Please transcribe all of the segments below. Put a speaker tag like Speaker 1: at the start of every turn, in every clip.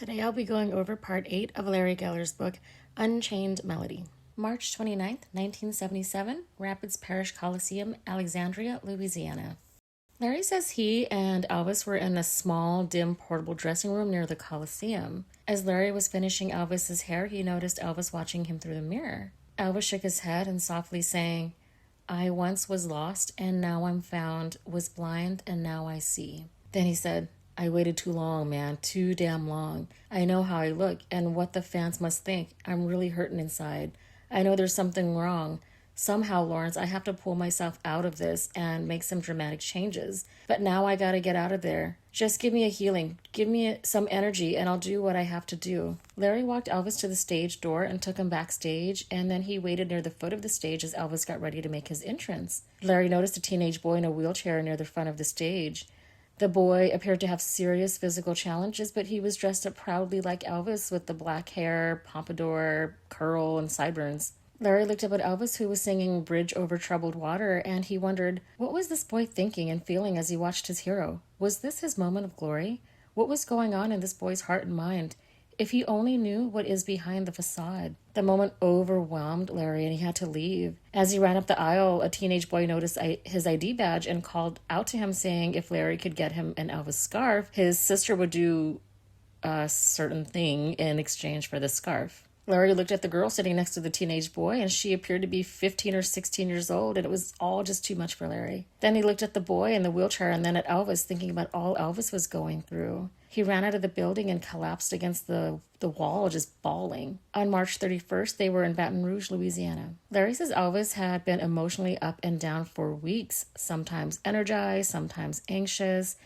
Speaker 1: Today I'll be going over part 8 of Larry Geller's book, Unchained Melody. March 29th, 1977, Rapids Parish Coliseum, Alexandria, Louisiana. Larry says he and Elvis were in a small, dim, portable dressing room near the Coliseum. As Larry was finishing Elvis's hair, he noticed Elvis watching him through the mirror. Elvis shook his head and softly sang, "I once was lost and now I'm found, was blind and now I see." Then he said, "I waited too long, man, too damn long. I know how I look and what the fans must think. I'm really hurting inside. I know there's something wrong. Somehow, Lawrence, I have to pull myself out of this and make some dramatic changes. But now I gotta get out of there. Just give me a healing. Give me some energy and I'll do what I have to do." Larry walked Elvis to the stage door and took him backstage, and then he waited near the foot of the stage as Elvis got ready to make his entrance. Larry noticed a teenage boy in a wheelchair near the front of the stage. The boy appeared to have serious physical challenges, but he was dressed up proudly like Elvis with the black hair, pompadour, curl, and sideburns. Larry looked up at Elvis, who was singing Bridge Over Troubled Water, and he wondered, what was this boy thinking and feeling as he watched his hero? Was this his moment of glory? What was going on in this boy's heart and mind? If he only knew what is behind the facade. The moment overwhelmed Larry and he had to leave. As he ran up the aisle, a teenage boy noticed his ID badge and called out to him saying if Larry could get him an Elvis scarf, his sister would do a certain thing in exchange for the scarf. Larry looked at the girl sitting next to the teenage boy, and she appeared to be 15 or 16 years old, and it was all just too much for Larry. Then he looked at the boy in the wheelchair and then at Elvis, thinking about all Elvis was going through. He ran out of the building and collapsed against the wall, just bawling. On March 31st, they were in Baton Rouge, Louisiana. Larry says Elvis had been emotionally up and down for weeks, sometimes energized, sometimes anxious.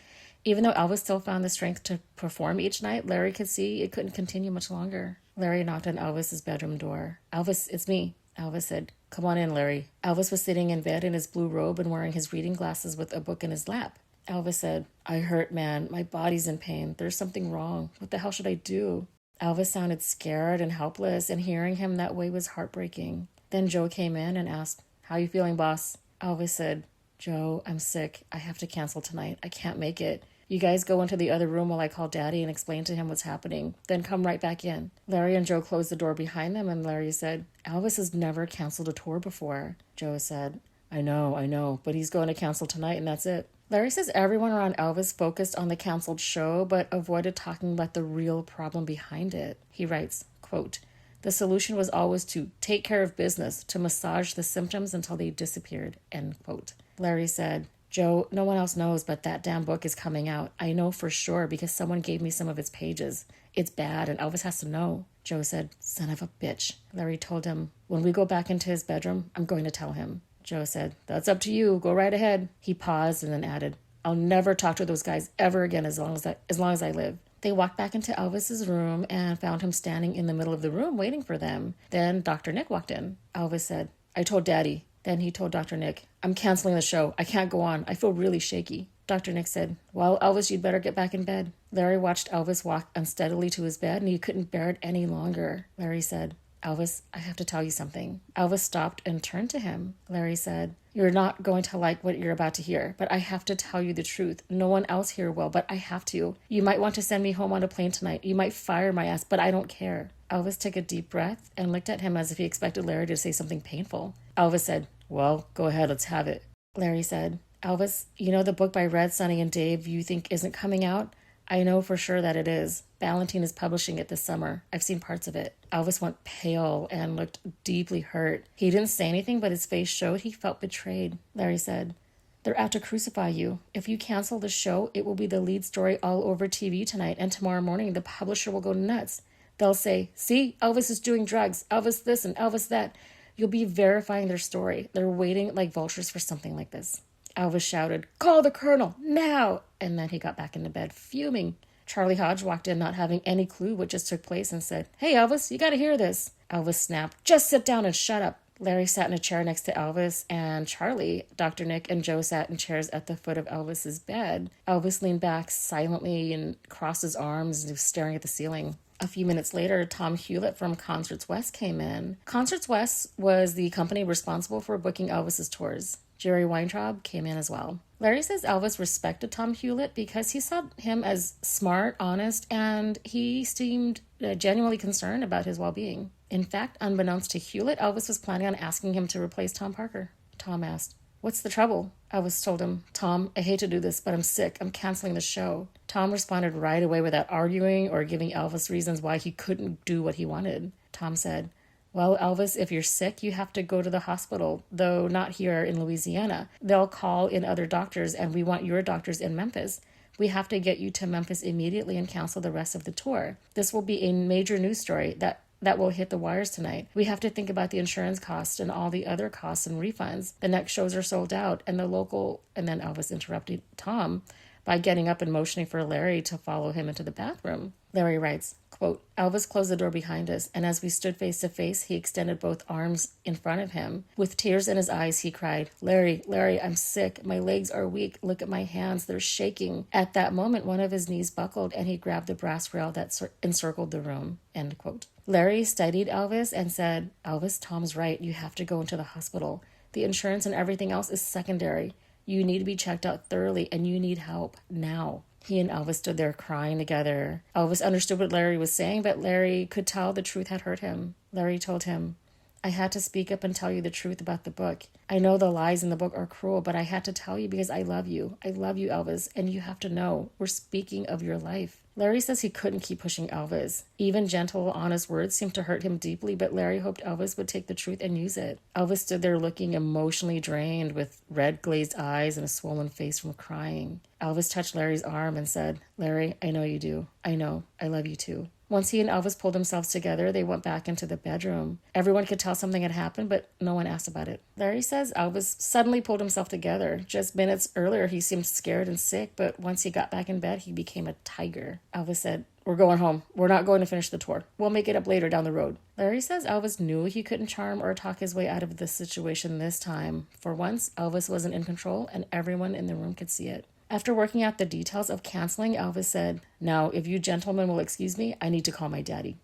Speaker 1: Even though Elvis still found the strength to perform each night, Larry could see it couldn't continue much longer. Larry knocked on Elvis's bedroom door. "Elvis, it's me," Elvis said. "Come on in, Larry." Elvis was sitting in bed in his blue robe and wearing his reading glasses with a book in his lap. Elvis said, "I hurt, man. My body's in pain. There's something wrong. What the hell should I do?" Elvis sounded scared and helpless, and hearing him that way was heartbreaking. Then Joe came in and asked, "How you feeling, boss?" Elvis said, "Joe, I'm sick. I have to cancel tonight. I can't make it. You guys go into the other room while I call Daddy and explain to him what's happening. Then come right back in." Larry and Joe closed the door behind them, and Larry said, "Elvis has never canceled a tour before." Joe said, I know, but he's going to cancel tonight and that's it." Larry says everyone around Elvis focused on the canceled show, but avoided talking about the real problem behind it. He writes, quote, "The solution was always to take care of business, to massage the symptoms until they disappeared," end quote. Larry said, "Joe, no one else knows, but that damn book is coming out. I know for sure because someone gave me some of its pages. It's bad and Elvis has to know." Joe said, "Son of a bitch." Larry told him, "When we go back into his bedroom, I'm going to tell him." Joe said, "That's up to you. Go right ahead." He paused and then added, "I'll never talk to those guys ever again as long as I live." They walked back into Elvis's room and found him standing in the middle of the room waiting for them. Then Dr. Nick walked in. Elvis said, "I told Daddy." Then he told Dr. Nick, "I'm canceling the show. I can't go on. I feel really shaky." Dr. Nick said, "Well, Elvis, you'd better get back in bed." Larry watched Elvis walk unsteadily to his bed, and he couldn't bear it any longer. Larry said, "Elvis, I have to tell you something." Elvis stopped and turned to him. Larry said, "You're not going to like what you're about to hear, but I have to tell you the truth. No one else here will, but I have to. You might want to send me home on a plane tonight. You might fire my ass, but I don't care." Elvis took a deep breath and looked at him as if he expected Larry to say something painful. Elvis said, "Well, go ahead, let's have it." Larry said, "Elvis, you know the book by Red, Sonny, and Dave you think isn't coming out? I know for sure that it is. Ballantine is publishing it this summer. I've seen parts of it." Elvis went pale and looked deeply hurt. He didn't say anything, but his face showed he felt betrayed. Larry said, "They're out to crucify you. If you cancel the show, it will be the lead story all over TV tonight, and tomorrow morning the publisher will go nuts. They'll say, 'See, Elvis is doing drugs, Elvis this and Elvis that.' You'll be verifying their story. They're waiting like vultures for something like this." Elvis shouted, "Call the colonel, now!" And then he got back into bed, fuming. Charlie Hodge walked in, not having any clue what just took place, and said, "Hey, Elvis, you gotta hear this." Elvis snapped, "Just sit down and shut up." Larry sat in a chair next to Elvis, and Charlie, Dr. Nick, and Joe sat in chairs at the foot of Elvis's bed. Elvis leaned back silently and crossed his arms and was staring at the ceiling. A few minutes later, Tom Hewlett from Concerts West came in. Concerts West was the company responsible for booking Elvis's tours. Jerry Weintraub came in as well. Larry says Elvis respected Tom Hewlett because he saw him as smart, honest, and he seemed genuinely concerned about his well-being. In fact, unbeknownst to Hewlett, Elvis was planning on asking him to replace Tom Parker. Tom asked, "What's the trouble?" Elvis told him, "Tom, I hate to do this, but I'm sick. I'm canceling the show." Tom responded right away without arguing or giving Elvis reasons why he couldn't do what he wanted. Tom said, "Well, Elvis, if you're sick, you have to go to the hospital, though not here in Louisiana. They'll call in other doctors, and we want your doctors in Memphis. We have to get you to Memphis immediately and cancel the rest of the tour. This will be a major news story that will hit the wires tonight. We have to think about the insurance costs and all the other costs and refunds. The next shows are sold out, and the local..." And then Elvis interrupted Tom by getting up and motioning for Larry to follow him into the bathroom. Larry writes, quote, "Elvis closed the door behind us, and as we stood face to face, he extended both arms in front of him. With tears in his eyes, he cried, 'Larry, Larry, I'm sick. My legs are weak. Look at my hands. They're shaking.' At that moment, one of his knees buckled, and he grabbed the brass rail that encircled the room." End quote. Larry steadied Elvis and said, "Elvis, Tom's right. You have to go into the hospital. The insurance and everything else is secondary. You need to be checked out thoroughly, and you need help now." He and Elvis stood there crying together. Elvis understood what Larry was saying, but Larry could tell the truth had hurt him. Larry told him, "I had to speak up and tell you the truth about the book. I know the lies in the book are cruel, but I had to tell you because I love you. I love you, Elvis, and you have to know. We're speaking of your life." Larry says he couldn't keep pushing Elvis. Even gentle, honest words seemed to hurt him deeply, but Larry hoped Elvis would take the truth and use it. Elvis stood there looking emotionally drained with red glazed eyes and a swollen face from crying. Elvis touched Larry's arm and said, "Larry, I know you do. I know. I love you too." Once he and Elvis pulled themselves together, they went back into the bedroom. Everyone could tell something had happened, but no one asked about it. Larry says Elvis suddenly pulled himself together. Just minutes earlier, he seemed scared and sick, but once he got back in bed, he became a tiger. Elvis said, "We're going home. We're not going to finish the tour. We'll make it up later down the road." Larry says Elvis knew he couldn't charm or talk his way out of the situation this time. For once, Elvis wasn't in control, and everyone in the room could see it. After working out the details of canceling, Elvis said, "Now, if you gentlemen will excuse me, I need to call my daddy."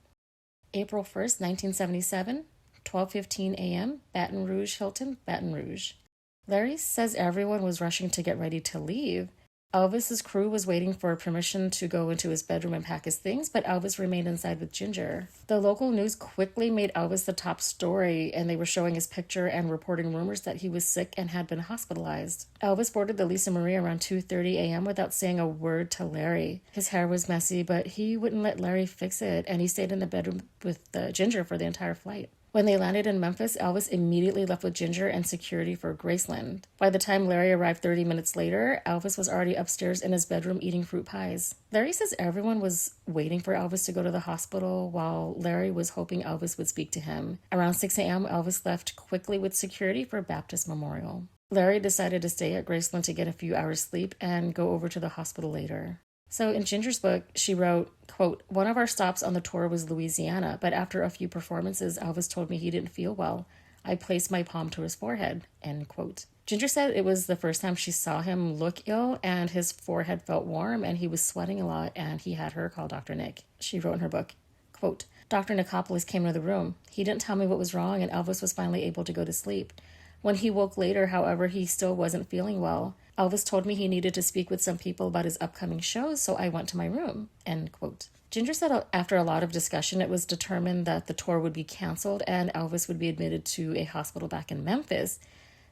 Speaker 1: April 1st, 1977, 12:15 a.m., Baton Rouge Hilton, Baton Rouge. Larry says everyone was rushing to get ready to leave. Elvis's crew was waiting for permission to go into his bedroom and pack his things, but Elvis remained inside with Ginger. The local news quickly made Elvis the top story, and they were showing his picture and reporting rumors that he was sick and had been hospitalized. Elvis boarded the Lisa Marie around 2:30 a.m. without saying a word to Larry. His hair was messy, but he wouldn't let Larry fix it, and he stayed in the bedroom with Ginger for the entire flight. When they landed in Memphis, Elvis immediately left with Ginger and security for Graceland. By the time Larry arrived 30 minutes later, Elvis was already upstairs in his bedroom eating fruit pies. Larry says everyone was waiting for Elvis to go to the hospital while Larry was hoping Elvis would speak to him. Around 6 a.m., Elvis left quickly with security for Baptist Memorial. Larry decided to stay at Graceland to get a few hours sleep and go over to the hospital later. So in Ginger's book, she wrote, quote, "One of our stops on the tour was Louisiana, but after a few performances, Elvis told me he didn't feel well. I placed my palm to his forehead," end quote. Ginger said it was the first time she saw him look ill, and his forehead felt warm, and he was sweating a lot, and he had her call Dr. Nick. She wrote in her book, quote, "Dr. Nicopolis came to the room. He didn't tell me what was wrong, and Elvis was finally able to go to sleep. When he woke later, however, he still wasn't feeling well. Elvis told me he needed to speak with some people about his upcoming shows, so I went to my room," end quote. Ginger said after a lot of discussion, it was determined that the tour would be canceled and Elvis would be admitted to a hospital back in Memphis.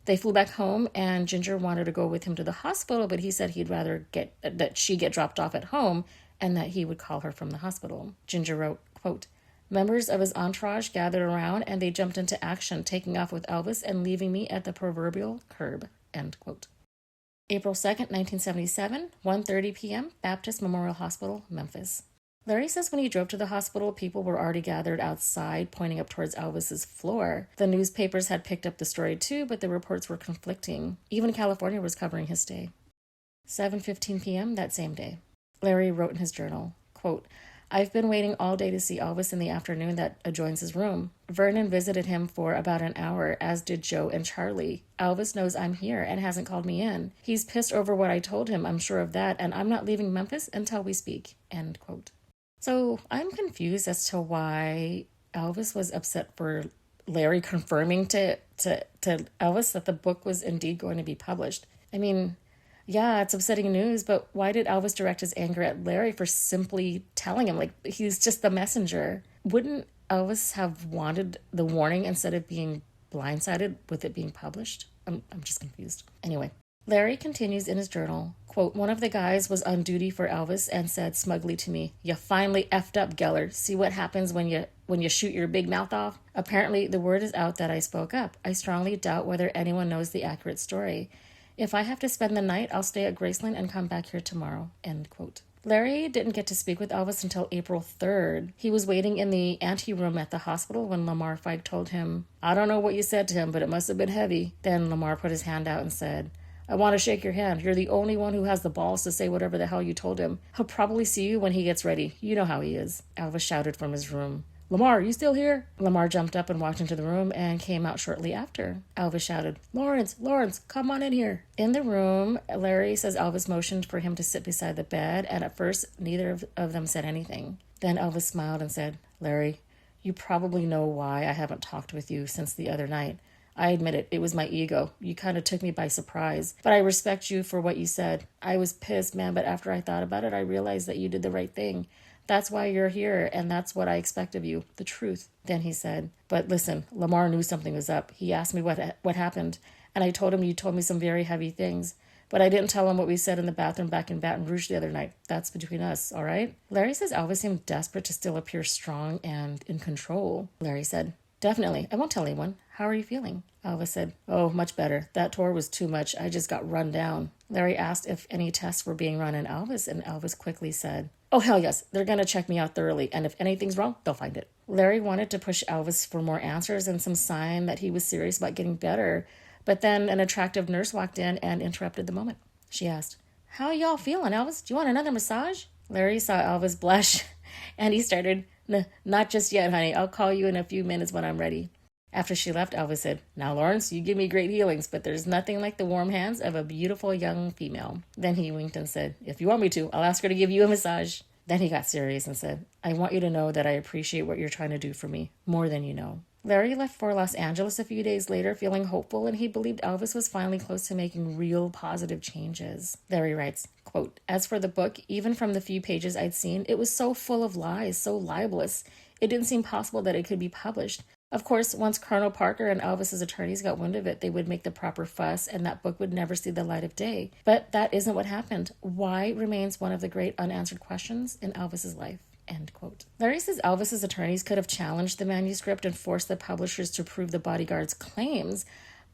Speaker 1: They flew back home, and Ginger wanted to go with him to the hospital, but he said he'd rather that she get dropped off at home and that he would call her from the hospital. Ginger wrote, quote, "Members of his entourage gathered around, and they jumped into action, taking off with Elvis and leaving me at the proverbial curb," end quote. April 2nd, 1977, 1:30 p.m., Baptist Memorial Hospital, Memphis. Larry says when he drove to the hospital, people were already gathered outside, pointing up towards Elvis's floor. The newspapers had picked up the story too, but the reports were conflicting. Even California was covering his stay. 7:15 p.m. that same day. Larry wrote in his journal, quote, "I've been waiting all day to see Elvis in the afternoon that adjoins his room. Vernon visited him for about an hour, as did Joe and Charlie. Elvis knows I'm here and hasn't called me in. He's pissed over what I told him, I'm sure of that, and I'm not leaving Memphis until we speak," end quote. So I'm confused as to why Elvis was upset for Larry confirming to Elvis that the book was indeed going to be published. I mean, yeah, it's upsetting news, but why did Elvis direct his anger at Larry for simply telling him? Like, he's just the messenger. Wouldn't Elvis have wanted the warning instead of being blindsided with it being published? I'm just confused. Anyway, Larry continues in his journal, quote, one of the guys was on duty for Elvis and said smugly to me, "You finally effed up, Geller. See what happens when you shoot your big mouth off?" Apparently, the word is out that I spoke up. I strongly doubt whether anyone knows the accurate story. If I have to spend the night, I'll stay at Graceland and come back here tomorrow, end quote. Larry didn't get to speak with Elvis until April 3rd. He was waiting in the anteroom at the hospital when Lamar Feig told him, "I don't know what you said to him, but it must have been heavy." Then Lamar put his hand out and said, "I want to shake your hand. You're the only one who has the balls to say whatever the hell you told him. He'll probably see you when he gets ready. You know how he is." Elvis shouted from his room, "Lamar, you still here?" Lamar jumped up and walked into the room and came out shortly after. Elvis shouted, Lawrence, come on in here." In the room, Larry says Elvis motioned for him to sit beside the bed, and at first, neither of them said anything. Then Elvis smiled and said, "Larry, you probably know why I haven't talked with you since the other night. I admit it was my ego. You kind of took me by surprise. But I respect you for what you said. I was pissed, man, but after I thought about it, I realized that you did the right thing. That's why you're here, and that's what I expect of you, the truth." Then he said, "But listen, Lamar knew something was up. He asked me what happened, and I told him you told me some very heavy things. But I didn't tell him what we said in the bathroom back in Baton Rouge the other night. That's between us, all right?" Larry says Elvis seemed desperate to still appear strong and in control. Larry said, "Definitely. I won't tell anyone. How are you feeling?" Elvis said, "Oh, much better. That tour was too much. I just got run down." Larry asked if any tests were being run on Elvis, and Elvis quickly said, "Oh, hell yes. They're going to check me out thoroughly, and if anything's wrong, they'll find it." Larry wanted to push Elvis for more answers and some sign that he was serious about getting better, but then an attractive nurse walked in and interrupted the moment. She asked, "How y'all feeling, Elvis? Do you want another massage?" Larry saw Elvis blush, and he started, "Not just yet, honey. I'll call you in a few minutes when I'm ready." After she left, Elvis said, "Now, Lawrence, you give me great healings, but there's nothing like the warm hands of a beautiful young female." Then he winked and said, "If you want me to, I'll ask her to give you a massage." Then he got serious and said, "I want you to know that I appreciate what you're trying to do for me, more than you know." Larry left for Los Angeles a few days later feeling hopeful, and he believed Elvis was finally close to making real positive changes. Larry writes, quote, "As for the book, even from the few pages I'd seen, it was so full of lies, so libelous. It didn't seem possible that it could be published. Of course, once Colonel Parker and Elvis's attorneys got wind of it, they would make the proper fuss, and that book would never see the light of day. But that isn't what happened. Why remains one of the great unanswered questions in Elvis's life." End quote. Larry says Elvis's attorneys could have challenged the manuscript and forced the publishers to prove the bodyguard's claims,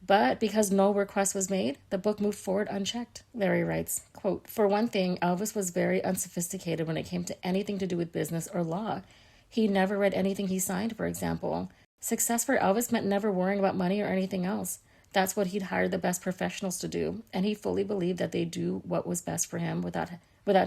Speaker 1: but because no request was made, the book moved forward unchecked. Larry writes, quote, "For one thing, Elvis was very unsophisticated when it came to anything to do with business or law. He never read anything he signed, for example. Success for Elvis meant never worrying about money or anything else. That's what he'd hired the best professionals to do, and he fully believed that they'd do what was best for him without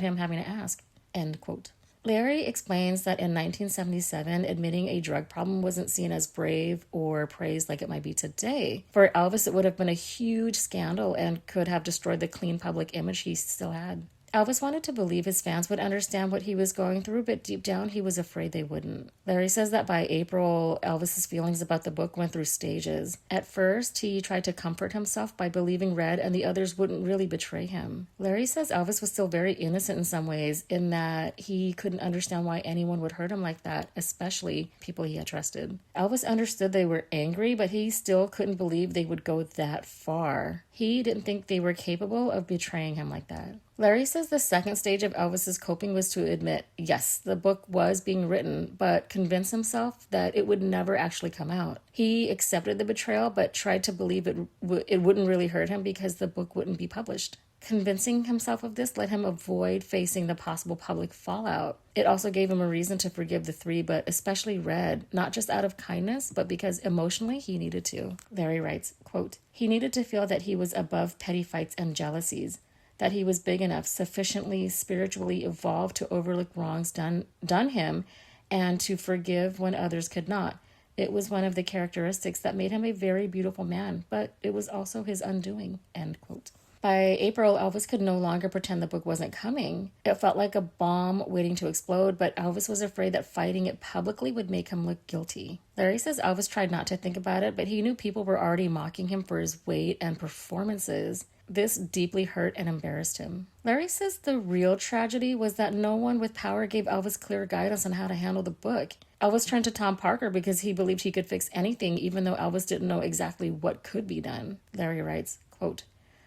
Speaker 1: him having to ask." End quote. Larry explains that in 1977, admitting a drug problem wasn't seen as brave or praised like it might be today. For Elvis, it would have been a huge scandal and could have destroyed the clean public image he still had. Elvis wanted to believe his fans would understand what he was going through, but deep down he was afraid they wouldn't. Larry says that by April, Elvis's feelings about the book went through stages. At first, he tried to comfort himself by believing Red and the others wouldn't really betray him. Larry says Elvis was still very innocent in some ways, in that he couldn't understand why anyone would hurt him like that, especially people he had trusted. Elvis understood they were angry, but he still couldn't believe they would go that far. He didn't think they were capable of betraying him like that. Larry says the second stage of Elvis's coping was to admit, yes, the book was being written, but convince himself that it would never actually come out. He accepted the betrayal, but tried to believe it wouldn't really hurt him because the book wouldn't be published. Convincing himself of this let him avoid facing the possible public fallout. It also gave him a reason to forgive the three, but especially Red, not just out of kindness, but because emotionally he needed to. Larry writes, quote, "He needed to feel that he was above petty fights and jealousies, that he was big enough, sufficiently spiritually evolved to overlook wrongs done him and to forgive when others could not. It was one of the characteristics that made him a very beautiful man, but it was also his undoing." End quote. By April, Elvis could no longer pretend the book wasn't coming. It felt like a bomb waiting to explode, but Elvis was afraid that fighting it publicly would make him look guilty. Larry says Elvis tried not to think about it, but he knew people were already mocking him for his weight and performances. This deeply hurt and embarrassed him. Larry says the real tragedy was that no one with power gave Elvis clear guidance on how to handle the book. Elvis turned to Tom Parker because he believed he could fix anything, even though Elvis didn't know exactly what could be done. Larry writes, quote,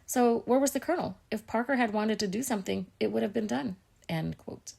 Speaker 1: "So where was the colonel? If Parker had wanted to do something, it would have been done." End quote.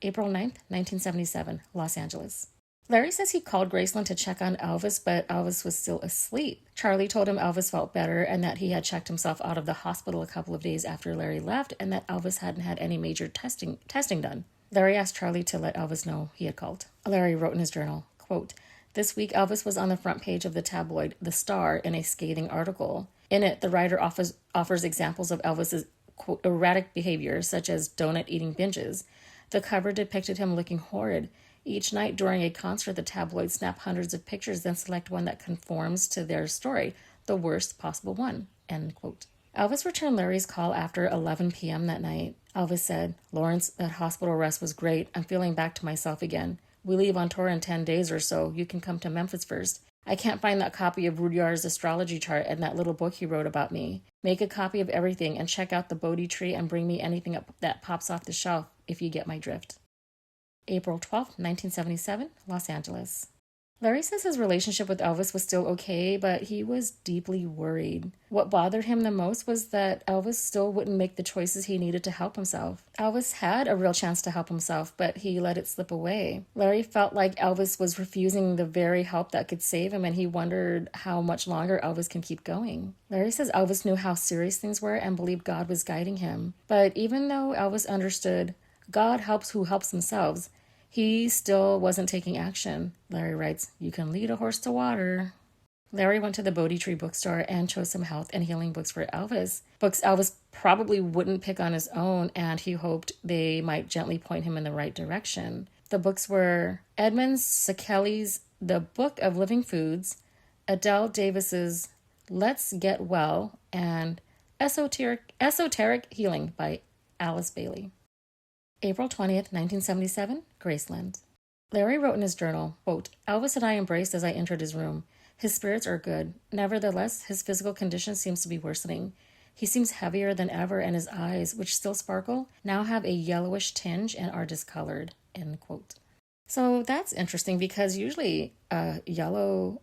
Speaker 1: April 9th, 1977, Los Angeles. Larry says he called Graceland to check on Elvis, but Elvis was still asleep. Charlie told him Elvis felt better and that he had checked himself out of the hospital a couple of days after Larry left and that Elvis hadn't had any major testing done. Larry asked Charlie to let Elvis know he had called. Larry wrote in his journal, quote, "This week Elvis was on the front page of the tabloid The Star in a scathing article. In it, the writer offers examples of Elvis's, quote, erratic behavior, such as donut-eating binges. The cover depicted him looking horrid. Each night during a concert, the tabloids snap hundreds of pictures, then select one that conforms to their story, the worst possible one." End quote. Elvis returned Larry's call after 11 p.m. that night. Elvis said, "Lawrence, that hospital rest was great. I'm feeling back to myself again. We leave on tour in 10 days or so. You can come to Memphis first. I can't find that copy of Rudyard's astrology chart and that little book he wrote about me. Make a copy of everything and check out the Bodhi tree and bring me anything that pops off the shelf if you get my drift." April 12th, 1977, Los Angeles. Larry says his relationship with Elvis was still okay, but he was deeply worried. What bothered him the most was that Elvis still wouldn't make the choices he needed to help himself. Elvis had a real chance to help himself, but he let it slip away. Larry felt like Elvis was refusing the very help that could save him, and he wondered how much longer Elvis can keep going. Larry says Elvis knew how serious things were and believed God was guiding him. But even though Elvis understood God helps who helps themselves, he still wasn't taking action. Larry writes, "You can lead a horse to water." Larry went to the Bodhi Tree bookstore and chose some health and healing books for Elvis. Books Elvis probably wouldn't pick on his own, and he hoped they might gently point him in the right direction. The books were Edmund Sekeli's The Book of Living Foods, Adele Davis's Let's Get Well, and Esoteric Healing by Alice Bailey. April 20th, 1977, Graceland. Larry wrote in his journal, quote, "Elvis and I embraced as I entered his room. His spirits are good. Nevertheless, his physical condition seems to be worsening. He seems heavier than ever, and his eyes, which still sparkle, now have a yellowish tinge and are discolored." End quote. So that's interesting because usually a yellow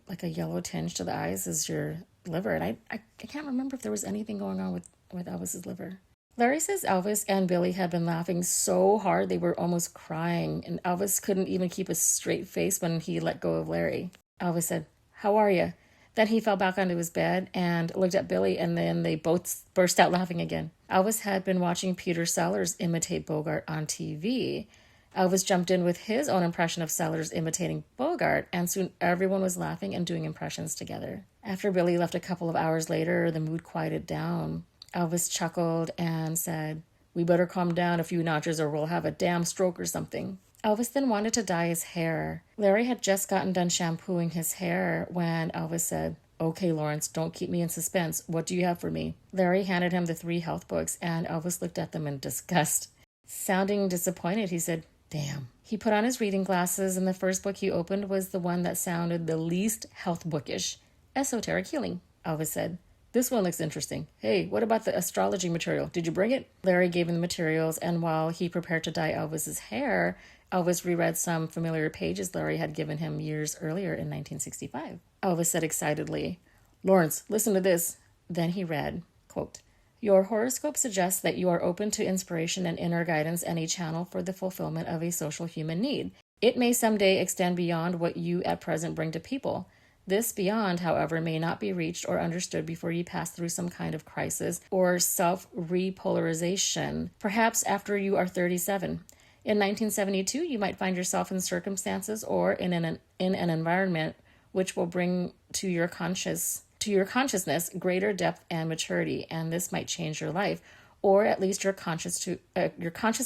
Speaker 1: tinge to the eyes is your liver. And I can't remember if there was anything going on with Elvis's liver. Larry says Elvis and Billy had been laughing so hard they were almost crying, and Elvis couldn't even keep a straight face when he let go of Larry. Elvis said, "How are you?" Then he fell back onto his bed and looked at Billy, and then they both burst out laughing again. Elvis had been watching Peter Sellers imitate Bogart on TV. Elvis jumped in with his own impression of Sellers imitating Bogart, and soon everyone was laughing and doing impressions together. After Billy left a couple of hours later, the mood quieted down. Elvis chuckled and said, "We better calm down a few notches or we'll have a damn stroke or something." Elvis then wanted to dye his hair. Larry had just gotten done shampooing his hair when Elvis said, "Okay, Lawrence, don't keep me in suspense. What do you have for me?" Larry handed him the 3 health books, and Elvis looked at them in disgust. Sounding disappointed, he said, "Damn." He put on his reading glasses, and the first book he opened was the one that sounded the least health bookish, Esoteric Healing. Elvis said, "This one looks interesting. Hey, what about the astrology material? Did you bring it?" Larry gave him the materials, and while he prepared to dye Elvis's hair, Elvis reread some familiar pages Larry had given him years earlier in 1965. Elvis said excitedly, "Lawrence, listen to this." Then he read, quote, "Your horoscope suggests that you are open to inspiration and inner guidance and a channel for the fulfillment of a social human need. It may someday extend beyond what you at present bring to people. This beyond, however, may not be reached or understood before you pass through some kind of crisis or self-repolarization, perhaps after you are 37. In 1972, you might find yourself in circumstances or in an environment which will bring to your consciousness greater depth and maturity, and this might change your life, or at least your conscious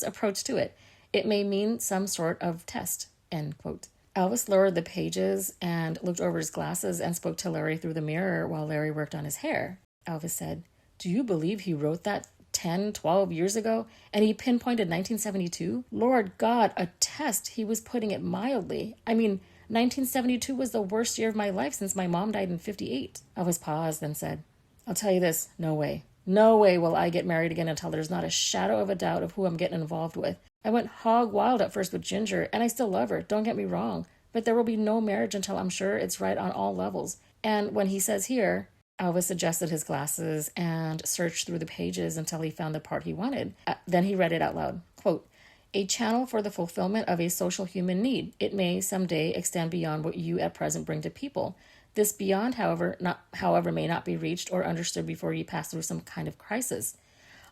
Speaker 1: approach to it. It may mean some sort of test." End quote. Elvis lowered the pages and looked over his glasses and spoke to Larry through the mirror while Larry worked on his hair. Elvis said, Do you believe he wrote that 10, 12 years ago? And he pinpointed 1972? Lord God, attest he was putting it mildly. I mean, 1972 was the worst year of my life since my mom died in 58. Elvis paused, then said, I'll tell you this, no way. No way will I get married again until there's not a shadow of a doubt of who I'm getting involved with. I went hog wild at first with Ginger, and I still love her, don't get me wrong. But there will be no marriage until I'm sure it's right on all levels. And when he says here, Elvis adjusted his glasses and searched through the pages until he found the part he wanted. Then he read it out loud. Quote, a channel for the fulfillment of a social human need. It may someday extend beyond what you at present bring to people. This beyond, however, may not be reached or understood before you pass through some kind of crisis.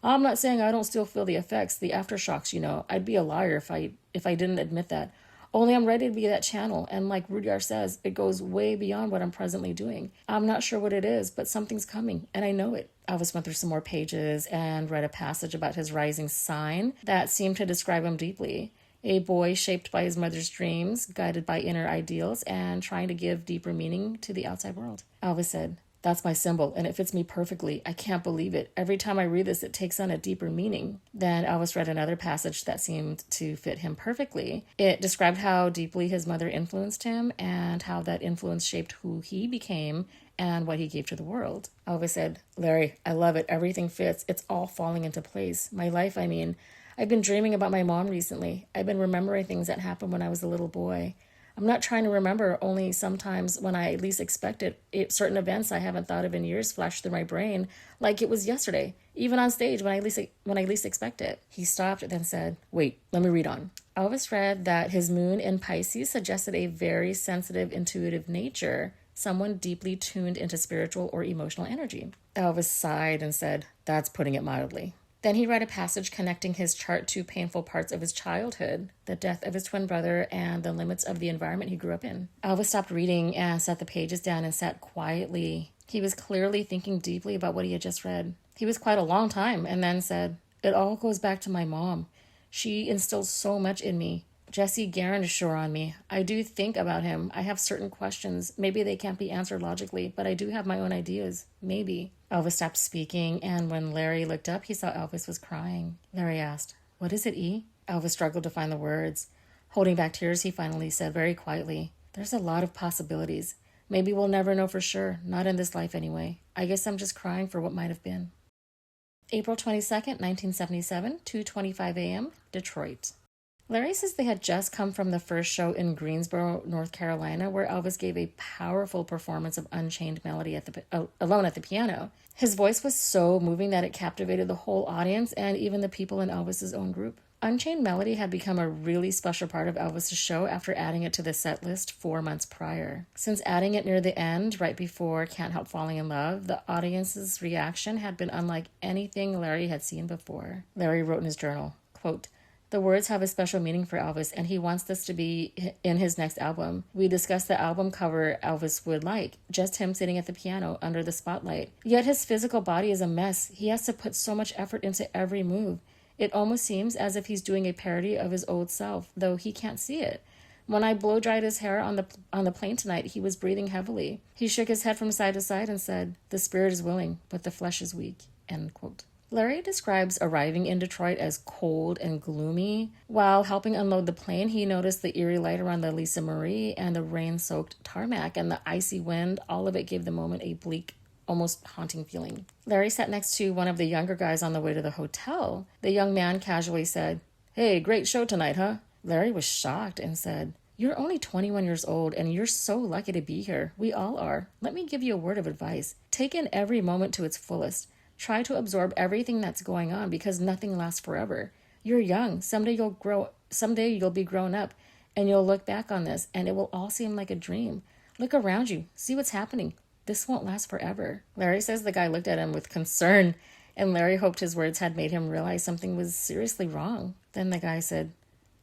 Speaker 1: I'm not saying I don't still feel the effects, the aftershocks, you know. I'd be a liar if I didn't admit that. Only I'm ready to be that channel, and like Rudyard says, it goes way beyond what I'm presently doing. I'm not sure what it is, but something's coming, and I know it. Elvis went through some more pages and read a passage about his rising sign that seemed to describe him deeply. A boy shaped by his mother's dreams, guided by inner ideals, and trying to give deeper meaning to the outside world. Elvis said, that's my symbol, and it fits me perfectly. I can't believe it. Every time I read this, it takes on a deeper meaning. Then Elvis read another passage that seemed to fit him perfectly. It described how deeply his mother influenced him and how that influence shaped who he became and what he gave to the world. Elvis said, Larry, I love it. Everything fits. It's all falling into place. My life, I mean. I've been dreaming about my mom recently. I've been remembering things that happened when I was a little boy. I'm not trying to remember, only sometimes when I least expect it, certain events I haven't thought of in years flash through my brain like it was yesterday, even on stage when I least expect it. He stopped, then said, wait, let me read on. Elvis read that his moon in Pisces suggested a very sensitive, intuitive nature, someone deeply tuned into spiritual or emotional energy. Elvis sighed and said, that's putting it mildly. Then he read a passage connecting his chart to painful parts of his childhood, the death of his twin brother, and the limits of the environment he grew up in. Elvis stopped reading and set the pages down and sat quietly. He was clearly thinking deeply about what he had just read. He was quite a long time and then said, it all goes back to my mom. She instilled so much in me. Jesse Guerin is sure on me. I do think about him. I have certain questions. Maybe they can't be answered logically, but I do have my own ideas. Maybe. Elvis stopped speaking, and when Larry looked up, he saw Elvis was crying. Larry asked, what is it, E? Elvis struggled to find the words. Holding back tears, he finally said very quietly, there's a lot of possibilities. Maybe we'll never know for sure. Not in this life anyway. I guess I'm just crying for what might have been. April 22nd, 1977, 2:25 a.m., Detroit. Larry says they had just come from the first show in Greensboro, North Carolina, where Elvis gave a powerful performance of Unchained Melody alone at the piano. His voice was so moving that it captivated the whole audience and even the people in Elvis's own group. Unchained Melody had become a really special part of Elvis's show after adding it to the set list 4 months prior. Since adding it near the end, right before Can't Help Falling in Love, the audience's reaction had been unlike anything Larry had seen before. Larry wrote in his journal, quote, the words have a special meaning for Elvis, and he wants this to be in his next album. We discussed the album cover Elvis would like, just him sitting at the piano under the spotlight. Yet his physical body is a mess. He has to put so much effort into every move. It almost seems as if he's doing a parody of his old self, though he can't see it. When I blow-dried his hair on the plane tonight, he was breathing heavily. He shook his head from side to side and said, the spirit is willing, but the flesh is weak, end quote. Larry describes arriving in Detroit as cold and gloomy. While helping unload the plane, he noticed the eerie light around the Lisa Marie and the rain-soaked tarmac and the icy wind. All of it gave the moment a bleak, almost haunting feeling. Larry sat next to one of the younger guys on the way to the hotel. The young man casually said, hey, great show tonight, huh? Larry was shocked and said, you're only 21 years old and you're so lucky to be here. We all are. Let me give you a word of advice. Take in every moment to its fullest. Try to absorb everything that's going on because nothing lasts forever. You're young. Someday you'll be grown up and you'll look back on this and it will all seem like a dream. Look around you. See what's happening. This won't last forever. Larry says the guy looked at him with concern and Larry hoped his words had made him realize something was seriously wrong. Then the guy said,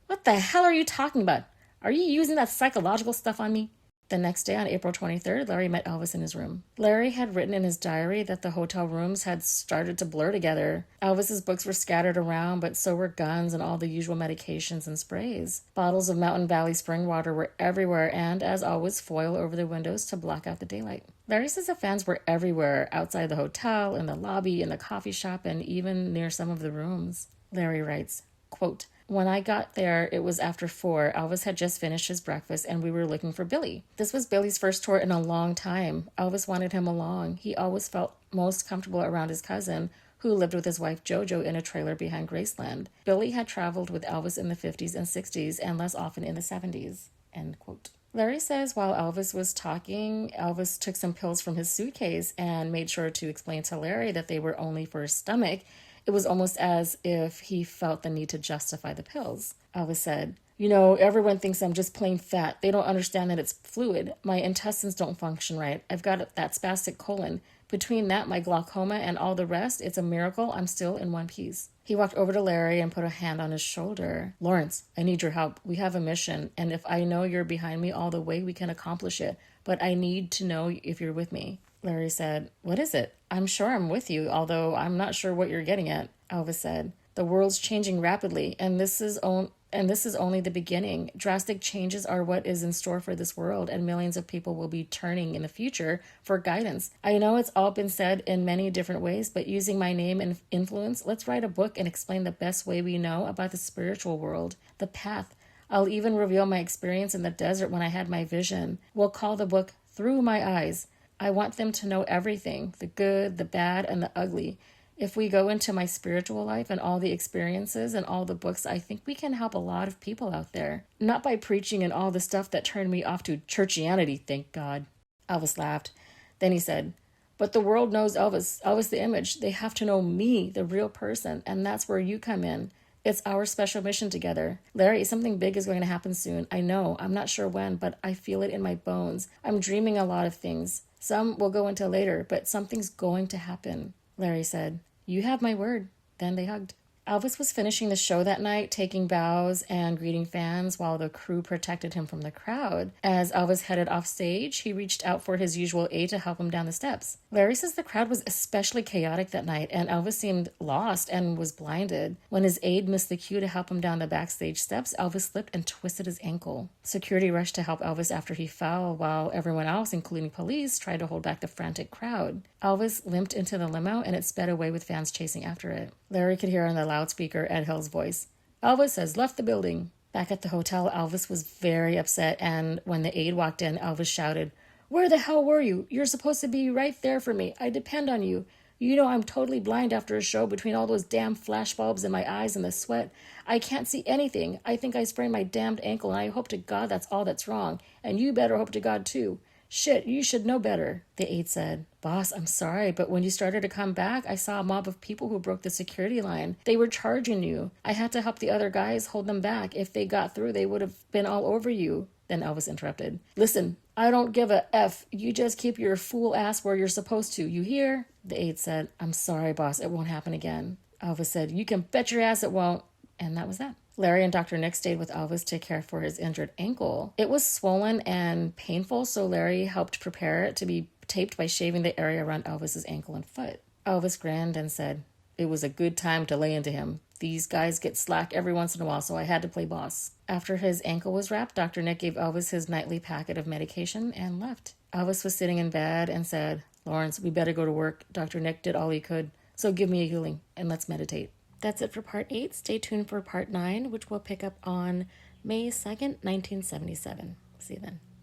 Speaker 1: what the hell are you talking about? Are you using that psychological stuff on me? The next day, on April 23rd, Larry met Elvis in his room. Larry had written in his diary that the hotel rooms had started to blur together. Elvis's books were scattered around, but so were guns and all the usual medications and sprays. Bottles of Mountain Valley spring water were everywhere, and, as always, foil over the windows to block out the daylight. Larry says the fans were everywhere, outside the hotel, in the lobby, in the coffee shop, and even near some of the rooms. Larry writes, quote, "When I got there, it was after 4. Elvis had just finished his breakfast and we were looking for Billy. This was Billy's first tour in a long time. Elvis wanted him along. He always felt most comfortable around his cousin, who lived with his wife JoJo in a trailer behind Graceland. Billy had traveled with Elvis in the 50s and 60s and less often in the 70s. End quote. Larry says while Elvis was talking, Elvis took some pills from his suitcase and made sure to explain to Larry that they were only for his stomach. It was almost as if he felt the need to justify the pills. Elvis said, "You know, everyone thinks I'm just plain fat. They don't understand that it's fluid. My intestines don't function right. I've got that spastic colon. Between that, my glaucoma, and all the rest, it's a miracle I'm still in one piece." He walked over to Larry and put a hand on his shoulder. "Lawrence, I need your help. We have a mission, and if I know you're behind me all the way, we can accomplish it. But I need to know if you're with me." Larry said, "What is it?" "I'm sure I'm with you, although I'm not sure what you're getting at." Elvis said, "The world's changing rapidly, and this is only the beginning. Drastic changes are what is in store for this world, and millions of people will be turning in the future for guidance. I know it's all been said in many different ways, but using my name and influence, let's write a book and explain the best way we know about the spiritual world, the path. I'll even reveal my experience in the desert when I had my vision. We'll call the book Through My Eyes. I want them to know everything, the good, the bad, and the ugly. If we go into my spiritual life and all the experiences and all the books, I think we can help a lot of people out there. Not by preaching and all the stuff that turned me off to churchianity, thank God." Elvis laughed. Then he said, "But the world knows Elvis the image. They have to know me, the real person, and that's where you come in. It's our special mission together. Larry, something big is going to happen soon. I know. I'm not sure when, but I feel it in my bones. I'm dreaming a lot of things. Some will go into later, but something's going to happen." Larry said, "You have my word." Then they hugged. Elvis was finishing the show that night, taking bows and greeting fans while the crew protected him from the crowd. As Elvis headed off stage, he reached out for his usual aide to help him down the steps. Larry says the crowd was especially chaotic that night, and Elvis seemed lost and was blinded. When his aide missed the cue to help him down the backstage steps, Elvis slipped and twisted his ankle. Security rushed to help Elvis after he fell, while everyone else, including police, tried to hold back the frantic crowd. Elvis limped into the limo, and it sped away with fans chasing after it. Larry could hear on the loudspeaker Ed Hill's voice, "Elvis has left the building." Back at the hotel, Elvis was very upset, and when the aide walked in, Elvis shouted, "Where the hell were you? You're supposed to be right there for me. I depend on you. You know I'm totally blind after a show between all those damn flashbulbs in my eyes and the sweat. I can't see anything. I think I sprained my damned ankle, and I hope to God that's all that's wrong. And you better hope to God, too. Shit, you should know better." The aide said, "Boss, I'm sorry, but when you started to come back, I saw a mob of people who broke the security line. They were charging you. I had to help the other guys hold them back. If they got through, they would have been all over you." Then Elvis interrupted. "Listen, I don't give a F. You just keep your fool ass where you're supposed to. You hear?" The aide said, "I'm sorry, boss. It won't happen again." Elvis said, "You can bet your ass it won't." And that was that. Larry and Dr. Nick stayed with Elvis to care for his injured ankle. It was swollen and painful, so Larry helped prepare it to be taped by shaving the area around Elvis's ankle and foot. Elvis grinned and said, "It was a good time to lay into him. These guys get slack every once in a while, so I had to play boss." After his ankle was wrapped, Dr. Nick gave Elvis his nightly packet of medication and left. Elvis was sitting in bed and said, "Lawrence, we better go to work. Dr. Nick did all he could, so give me a healing and let's meditate." That's it for part 8. Stay tuned for part 9, which will pick up on May 2nd, 1977. See you then.